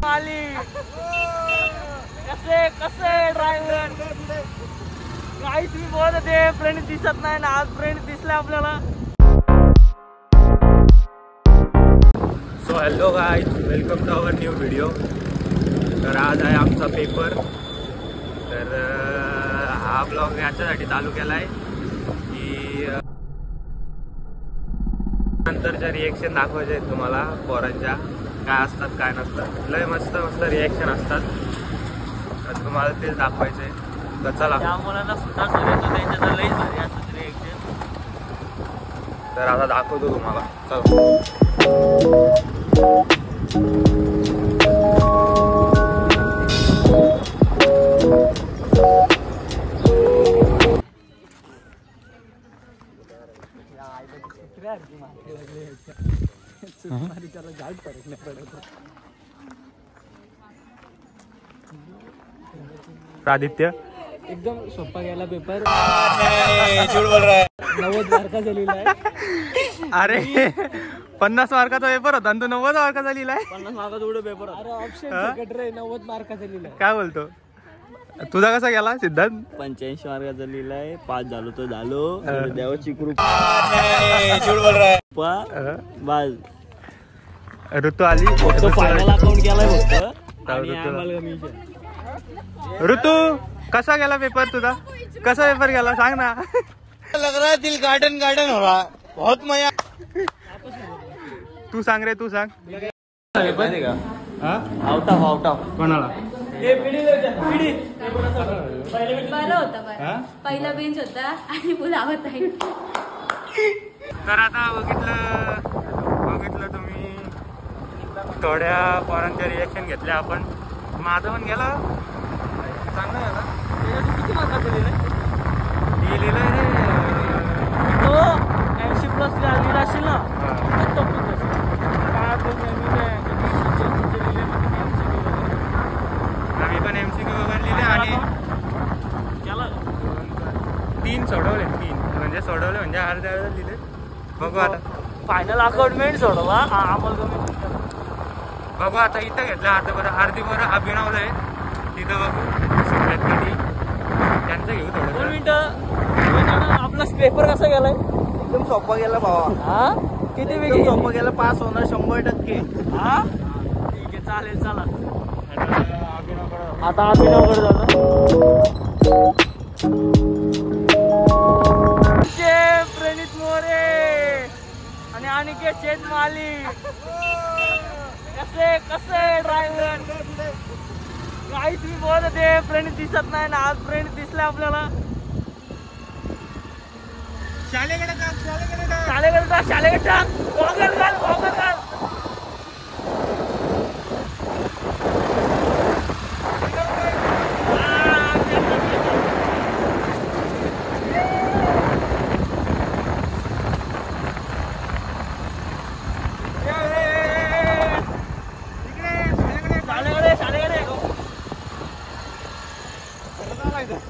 आली कसे कसे ड्रायव्हर काही तुम्ही बोलत होते फ्रेंड दिसत नाही ना आज फ्रेंड दिसले आपल्याला. So hello guys, welcome to our new video. तर आज आहे आमचा पेपर. तर हा ब्लॉग याच्यासाठी चालू केला आहे की नंतरच्या रिएक्शन दाखवायचे आहेत तुम्हाला पोरांच्या, काय असतात काय नसतात. लय मस्त मस्त रिएक्शन असतात, तर तुम्हाला तेच दाखवायचे. तर चला, त्या मुलांना सुद्धा त्यांच्या तर लईच भारी असतात रिएक्शन. तर आता दाखवतो तुम्हाला. चला आदित्य एकदम सोपा गेला पेपर. झूठ बोल रहा है. 90 मार्काचा लिहिलाय. अरे 50 मार्काचा पेपर होता आणि तू 90 मार्काचा लिहिलाय. 50 मार्काचा एवढं पेपर. अरे ऑप्शन सकट रे 90 मार्काचा लिहिलाय. काय बोलतो? तुझा कसा गेला सिद्धांत? 85 मार्काचा लिहिलाय. 5 झालो तो झालो. देवाची कृपा. झूठ बोल रहा है. बस ऋतू आली. तो फायनल अकाउंट केलाय फक्त आणि आम्हाला कमिशन. ऋतू कसा गेला पेपर तुझा? कसा पेपर गेला सांग ना. लग रहा है दिल गार्डन गार्डन हो रहा है. बहुत मजा. तू सांग रे, तू सांग. आउट ऑफ कोणाला? बरं होता. पहिला बेंच होता आणि मुलं आवत आहे. तर आता बघितलं तुम्ही, थोड्या पोरांच्या रिएक्शन घेतल्या आपण. माझं पण गेला चांगला गेला. किती मार्काचा लिहिलाय? लिहिलेलं रे तो 80+ लिहिला असेल ना. आम्ही पण MCQ वगैरे लिहिले आणि 3 सोडवले. 3 म्हणजे सोडवले म्हणजे अर्ध्या लिहिले. बघू आता फायनल अकाउंटमेंट सोडवा आम्हाला कमी. बघू आता इथं घेतलं अर्धी बरं अभिनवलं आहे तिथं. बघू सगळ्यात कधी त्यांचं घेऊ थोडं. 2 मिनिटं. आपला पेपर कसा गेलाय? एकदम सोपा गेला भावा. हा किती वेळ सोपा गेला. पास होणार 100%. हा ठीक आहे, चालेल. चला आता अभिनवकडे जातो. प्रणित मोरे आणि अनिकेत शेतमाली कसे ड्रायव्हर काही तुम्ही बोलत होते फ्रेंड दिसत नाही ना आज फ्रेंड दिसले आपल्याला. शाळेकडे टाक. वॉकर घाल.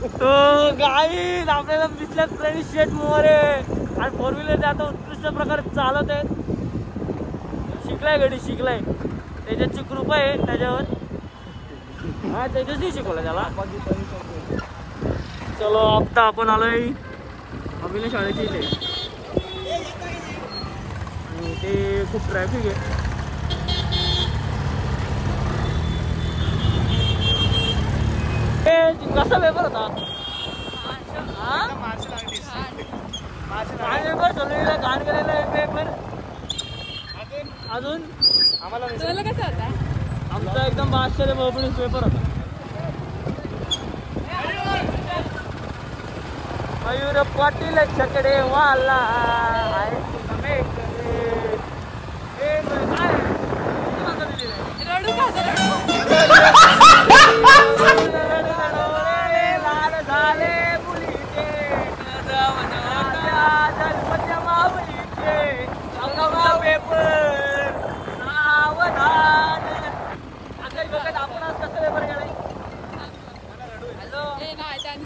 तो गाईज आपल्याला दिसल्यात प्रणित शेट मोरे आणि 4 व्हीलर आता उत्कृष्ट प्रकारे चालत आहेत. शिकलाय त्याच्याची कृपा आहे त्याच्यावर. हा त्याच्याशी शिकवलं त्याला. चलो आता आपण आलोय अभिनय शाळेची इथे. ते खूप ट्रॅफिक आहे. कसा पेपर होता? पेपर चालू घाण केलेला आहे पेपर. अजून तुला कसा होता? आमचा एकदम बादशाह बबडीस पेपर होता. मयूर पाटील छकडे वाला रडू का?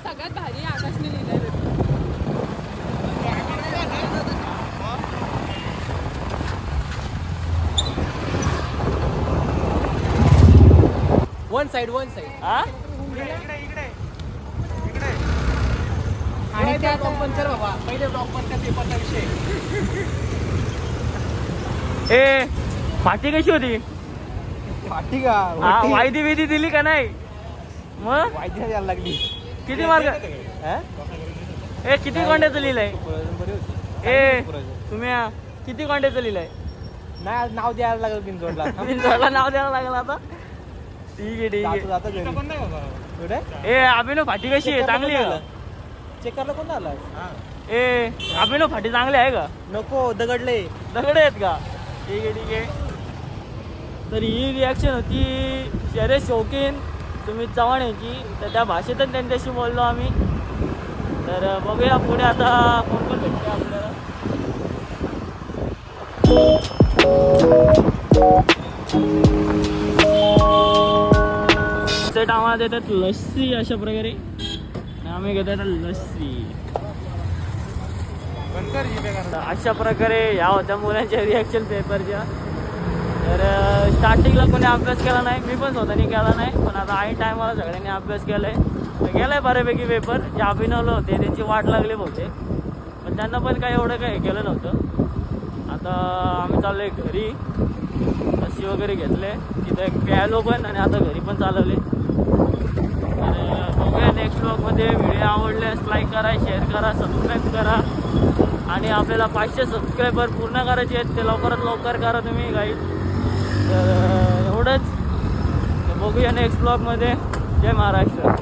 सगळ्यात भारी आकाशने लिहिलंय. वन साइड हा आणि त्या टॉप कर बाबा पहिले टॉप पण त्या पेपरचा विषय ए फाटी कशी होती फाटी का वायदी विधी दिली का नाही मग वायदी द्यायला लागली किती मार्क ए किती गोंड्याचं लिहिलंय ए तुम्ही किती गोंड्याचं लिहिलंय नाही नाव द्यायला लागलं बिनजोडला नाव द्यायला लागलं आता ठीक आहे ए अभिनव फाटी कशी आहे चांगली आहे का चेक करायला कोण आला ए अभिनव फाटी चांगली आहे का नको दगड आहेत का ठीक आहे तर ही रिॲक्शन होती शर्यत शौकीन सुमित चव्हाण यांची तर त्या भाषेतच त्यांच्याशी बोललो आम्ही तर बघूया पुढे आता कोण भेटते आपल्याला सेट आम्हाला देतात लस्सी अशा प्रकारे आम्ही घेतात लस्सी अशा प्रकारे ह्या होत्या मुलांच्या रिॲक्शन पेपरच्या तर स्टार्टिंगला कोणी अभ्यास केला नाही मी पण स्वतःनी केला नाही पण आता ऐन टायमाला सगळ्यांनी अभ्यास केलाय गेलाय बऱ्यापैकी पेपर जे अभिनवलं होते त्यांची वाट लागली बहुतेक पण त्यांना पण काही एवढं काही केलं नव्हतं आता आम्ही चाललोय घरी लस्सी वगैरे घेतले तिथे प्यायलो पण आणि आता घरी पण चालवले तर बघूया नेक्स्ट ब्लॉगमध्ये व्हिडिओ आवडल्यास लाईक करा शेअर करा सबस्क्राईब करा आणि आपल्याला 500 सबस्क्रायबर पूर्ण करायचे आहेत ते लवकरात लवकर करा तुम्ही गाईड तर एवढंच बघूया नेक्स्ट ब्लॉगमध्ये जय महाराष्ट्र